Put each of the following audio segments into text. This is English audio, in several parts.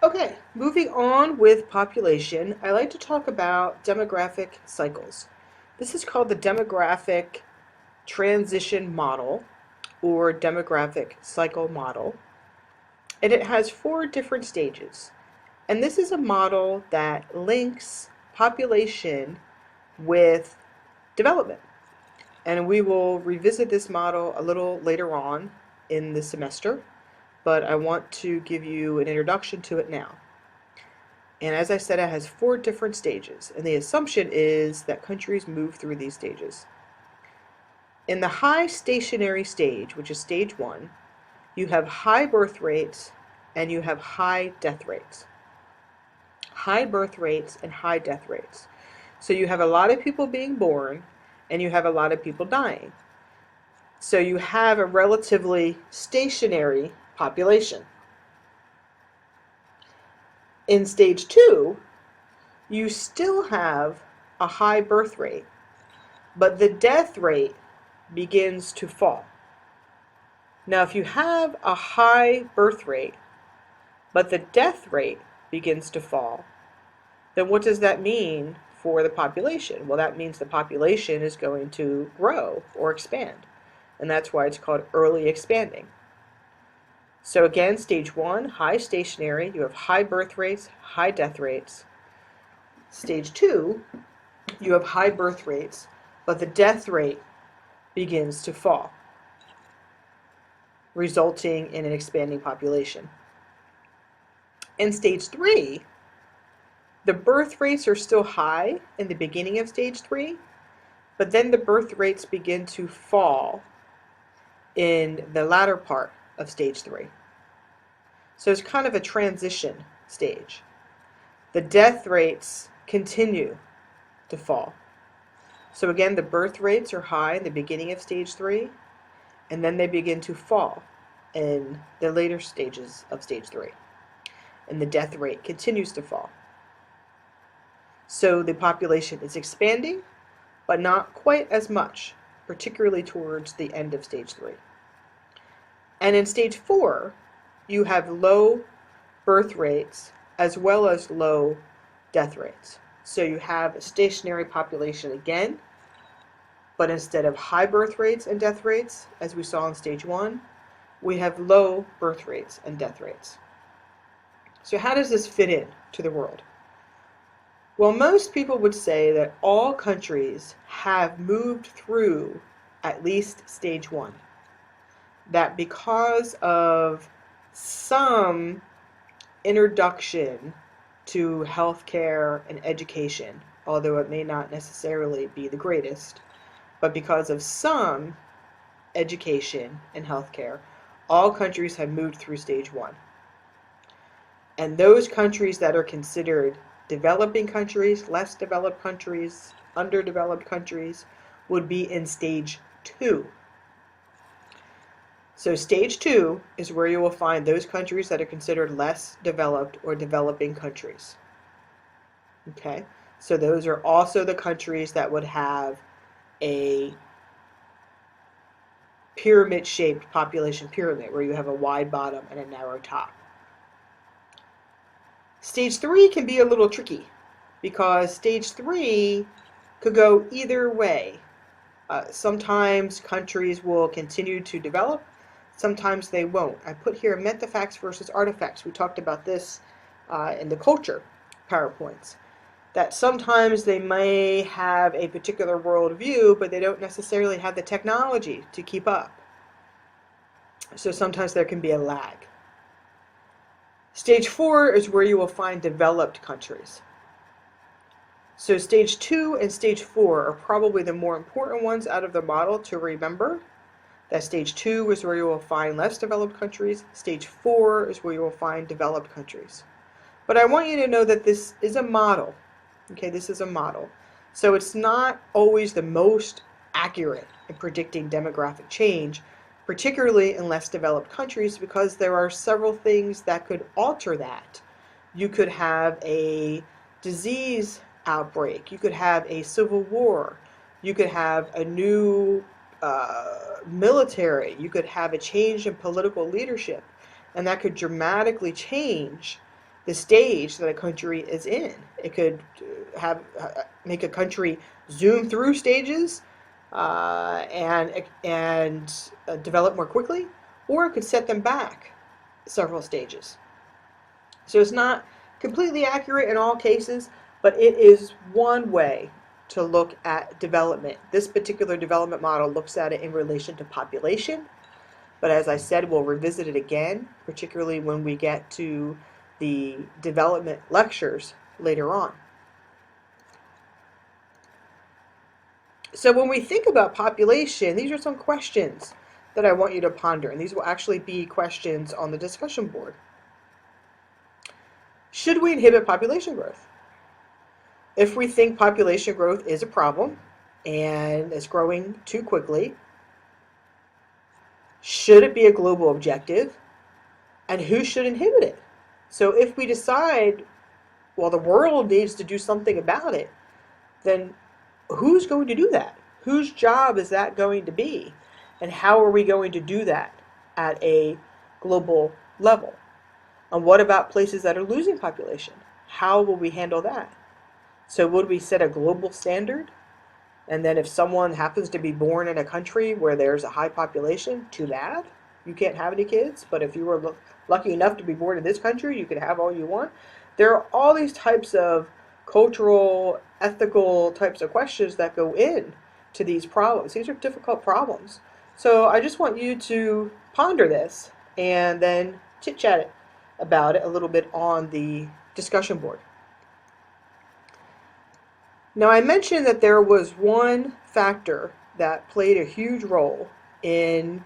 Okay, moving on with population, I like to talk about demographic cycles. This is called the demographic transition model or demographic cycle model, and it has four different stages. And this is a model that links population with development. And we will revisit this model a little later on in the semester, but I want to give you an introduction to it now. And as I said, it has four different stages, and the assumption is that countries move through these stages. In the high stationary stage, which is stage one, you have high birth rates and you have high death rates. High birth rates and high death rates. So you have a lot of people being born and you have a lot of people dying. So you have a relatively stationary population. In stage two, you still have a high birth rate, but the death rate begins to fall. Now, if you have a high birth rate, but the death rate begins to fall, then what does that mean for the population? Well, that means the population is going to grow or expand, and that's why it's called early expanding. So again, stage one, high stationary, you have high birth rates, high death rates. Stage two, you have high birth rates, but the death rate begins to fall, resulting in an expanding population. In stage three, the birth rates are still high in the beginning of stage three, but then the birth rates begin to fall in the latter part of stage three. So it's kind of a transition stage. The death rates continue to fall. So again, the birth rates are high in the beginning of stage three, and then they begin to fall in the later stages of stage three. And the death rate continues to fall. So the population is expanding, but not quite as much, particularly towards the end of stage three. And in stage four, you have low birth rates as well as low death rates. So you have a stationary population again, but instead of high birth rates and death rates, as we saw in stage one, we have low birth rates and death rates. So how does this fit in to the world? Well, most people would say that all countries have moved through at least stage one. That because of some introduction to healthcare and education, although it may not necessarily be the greatest, but because of some education and healthcare, all countries have moved through stage one. And those countries that are considered developing countries, less developed countries, underdeveloped countries, would be in stage two. So stage two is where you will find those countries that are considered less developed or developing countries. Okay, so those are also the countries that would have a pyramid-shaped population pyramid, where you have a wide bottom and a narrow top. Stage three can be a little tricky because stage three could go either way. Sometimes countries will continue to develop, sometimes they won't. I put here metafacts versus artifacts. We talked about this in the culture PowerPoints. That sometimes they may have a particular worldview, but they don't necessarily have the technology to keep up. So sometimes there can be a lag. Stage four is where you will find developed countries. So stage two and stage four are probably the more important ones out of the model to remember. That stage two is where you will find less developed countries. Stage four is where you will find developed countries. But I want you to know that this is a model. Okay, this is a model. So it's not always the most accurate in predicting demographic change, particularly in less developed countries, because there are several things that could alter that. You could have a disease outbreak. You could have a civil war. You could have a new military. You could have a change in political leadership, and that could dramatically change the stage that a country is in. It could make a country zoom through stages and develop more quickly, or it could set them back several stages. So it's not completely accurate in all cases, but it is one way to look at development. This particular development model looks at it in relation to population, but as I said, we'll revisit it again, particularly when we get to the development lectures later on. So when we think about population, these are some questions that I want you to ponder, and these will actually be questions on the discussion board. Should we inhibit population growth? If we think population growth is a problem and it's growing too quickly, should it be a global objective? And who should inhibit it? So if we decide, well, the world needs to do something about it, then who's going to do that? Whose job is that going to be? And how are we going to do that at a global level? And what about places that are losing population? How will we handle that? So would we set a global standard? And then if someone happens to be born in a country where there's a high population, too bad. You can't have any kids. But if you were lucky enough to be born in this country, you could have all you want. There are all these types of cultural, ethical types of questions that go in to these problems. These are difficult problems. So I just want you to ponder this and then chit-chat about it a little bit on the discussion board. Now I mentioned that there was one factor that played a huge role in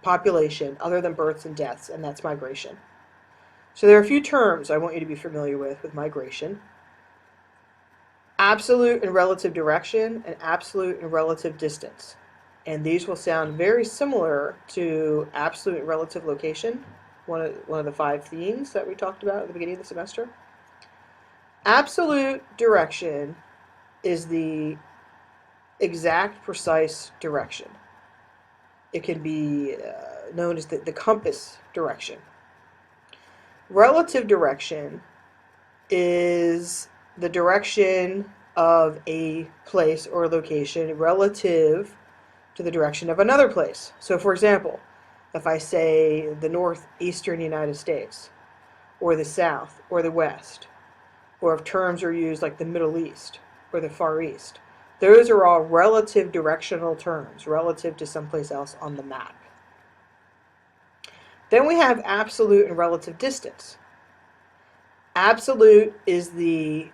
population other than births and deaths, and that's migration. So there are a few terms I want you to be familiar with migration. Absolute and relative direction and absolute and relative distance. And these will sound very similar to absolute and relative location, one of the 5 themes that we talked about at the beginning of the semester. Absolute direction is the exact, precise direction. It can be known as the compass direction. Relative direction is the direction of a place or location relative to the direction of another place. So for example, if I say the northeastern United States, or the south, or the west, or if terms are used like the Middle East, or the Far East, those are all relative directional terms, relative to someplace else on the map. Then we have absolute and relative distance. Absolute is the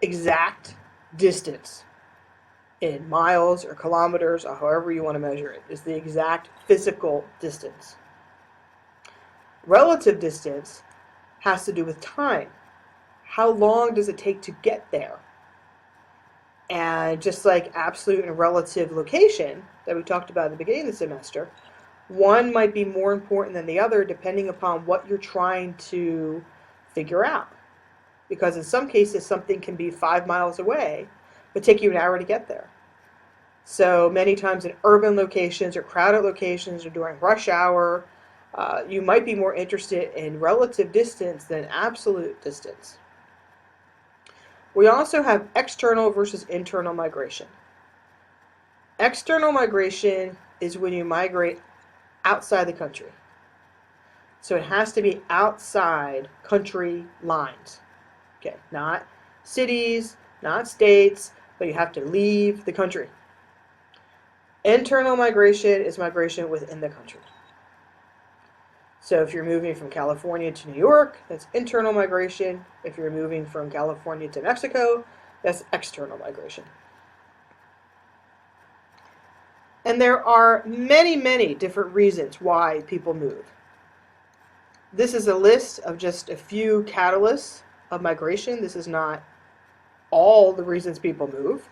exact distance in miles or kilometers or however you want to measure it. Is the exact physical distance. Relative distance has to do with time. How long does it take to get there? And just like absolute and relative location that we talked about at the beginning of the semester, one might be more important than the other depending upon what you're trying to figure out. Because in some cases, something can be 5 miles away, but take you an hour to get there. So many times in urban locations or crowded locations or during rush hour, you might be more interested in relative distance than absolute distance. We also have external versus internal migration. External migration is when you migrate outside the country. So it has to be outside country lines. Okay, not cities, not states, but you have to leave the country. Internal migration is migration within the country. So if you're moving from California to New York, that's internal migration. If you're moving from California to Mexico, that's external migration. And there are many, many different reasons why people move. This is a list of just a few catalysts of migration. This is not all the reasons people move.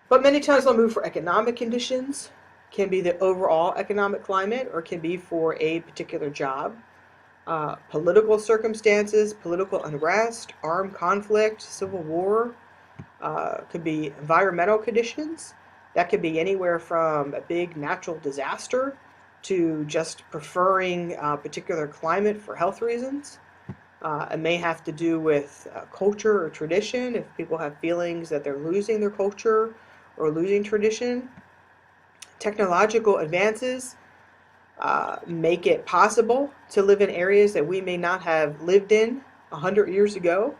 But many times they'll move for economic conditions, can be the overall economic climate, or can be for a particular job. Political circumstances, political unrest, armed conflict, civil war, could be environmental conditions. That could be anywhere from a big natural disaster to just preferring a particular climate for health reasons. It may have to do with culture or tradition, if people have feelings that they're losing their culture or losing tradition. Technological advances make it possible to live in areas that we may not have lived in 100 years ago.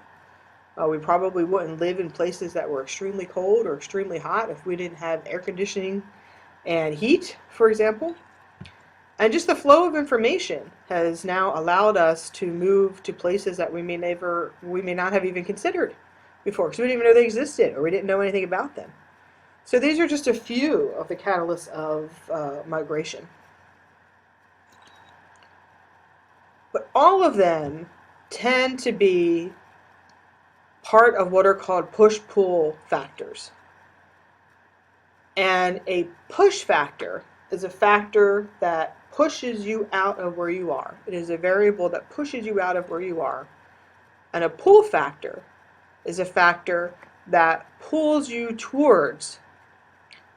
We probably wouldn't live in places that were extremely cold or extremely hot if we didn't have air conditioning and heat, for example. And just the flow of information has now allowed us to move to places that we may not have even considered before, because we didn't even know they existed or we didn't know anything about them. So these are just a few of the catalysts of migration. But all of them tend to be part of what are called push-pull factors. And a push factor is a factor that pushes you out of where you are. It is a variable that pushes you out of where you are. And a pull factor is a factor that pulls you towards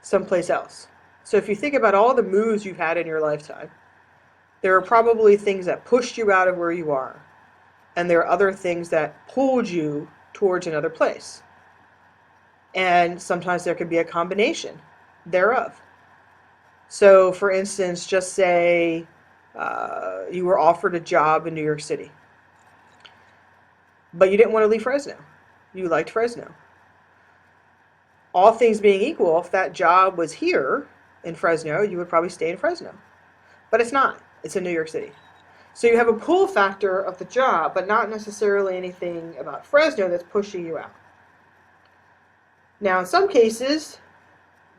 someplace else. So if you think about all the moves you've had in your lifetime, there are probably things that pushed you out of where you are, and there are other things that pulled you towards another place. And sometimes there could be a combination thereof. So, for instance, just say you were offered a job in New York City, but you didn't want to leave Fresno. You liked Fresno. All things being equal, if that job was here in Fresno, you would probably stay in Fresno. But it's not. It's in New York City. So you have a pull factor of the job, but not necessarily anything about Fresno that's pushing you out. Now, in some cases,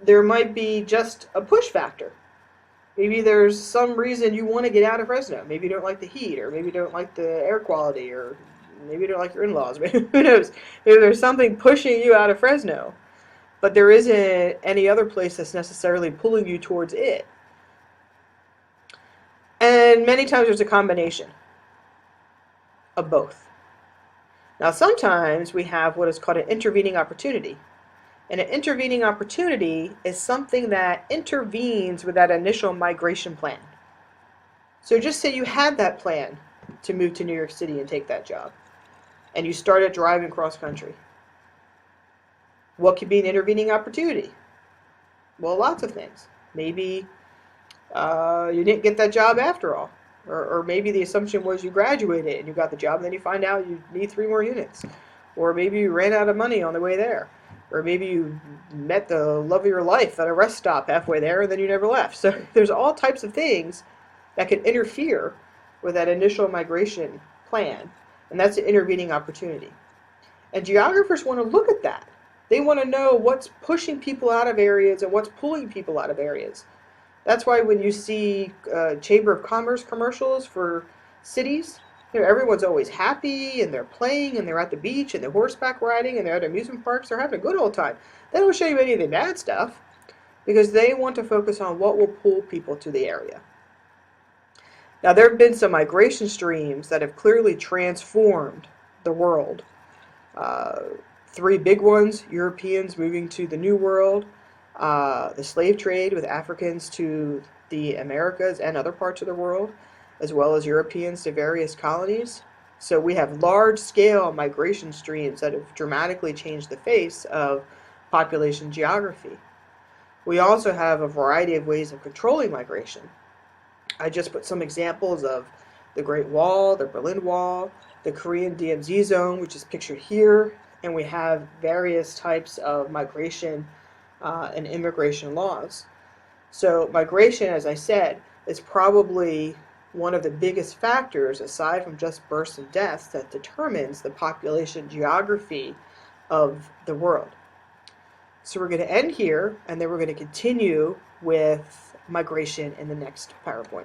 there might be just a push factor. Maybe there's some reason you want to get out of Fresno. Maybe you don't like the heat, or maybe you don't like the air quality, or maybe you don't like your in-laws. Who knows? Maybe there's something pushing you out of Fresno, but there isn't any other place that's necessarily pulling you towards it. And many times there's a combination of both. Now, sometimes we have what is called an intervening opportunity. And an intervening opportunity is something that intervenes with that initial migration plan. So just say you had that plan to move to New York City and take that job, and you started driving cross country. What could be an intervening opportunity? Well, lots of things. Maybe you didn't get that job after all. Or maybe the assumption was you graduated and you got the job, and then you find out you need 3 more units. Or maybe you ran out of money on the way there. Or maybe you met the love of your life at a rest stop halfway there and then you never left. So there's all types of things that can interfere with that initial migration plan. And that's an intervening opportunity. And geographers want to look at that. They want to know what's pushing people out of areas and what's pulling people out of areas. That's why when you see Chamber of Commerce commercials for cities, everyone's always happy, and they're playing, and they're at the beach, and they're horseback riding, and they're at amusement parks. They're having a good old time. They don't show you any of the bad stuff because they want to focus on what will pull people to the area. Now, there have been some migration streams that have clearly transformed the world. 3 big ones: Europeans moving to the New World, the slave trade with Africans to the Americas and other parts of the world, as well as Europeans to various colonies. So we have large-scale migration streams that have dramatically changed the face of population geography. We also have a variety of ways of controlling migration. I just put some examples of the Great Wall, the Berlin Wall, the Korean DMZ zone, which is pictured here, and we have various types of migration and immigration laws. So migration, as I said, is probably one of the biggest factors, aside from just births and deaths, that determines the population geography of the world. So we're going to end here, and then we're going to continue with migration in the next PowerPoint.